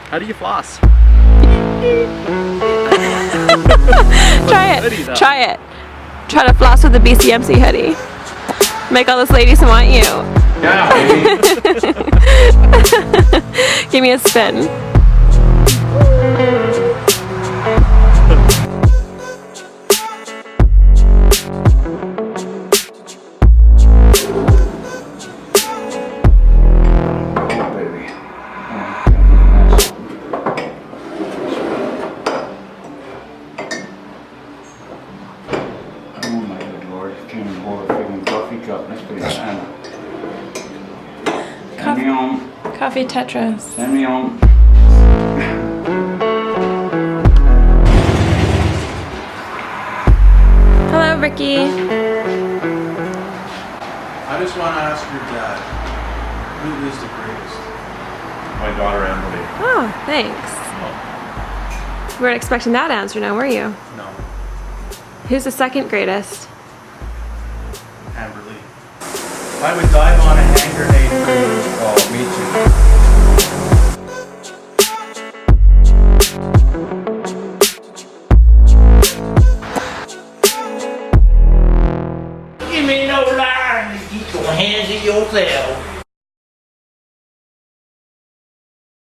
How do you floss? Try it. Hoodie, though. Try it. Try to floss with the BCMC hoodie. Make all those ladies want you. Yeah, baby. Give me a spin. Coffee Tetras. Send me on. Hello, Ricky. I just want to ask your dad, who is the greatest? My daughter Emily. Oh, thanks. You weren't expecting that answer now, were you? No, Who's the second greatest? Amberly. I would dive on a hand grenade for you. Oh, me too. Give me no lie, get your hands in yourself.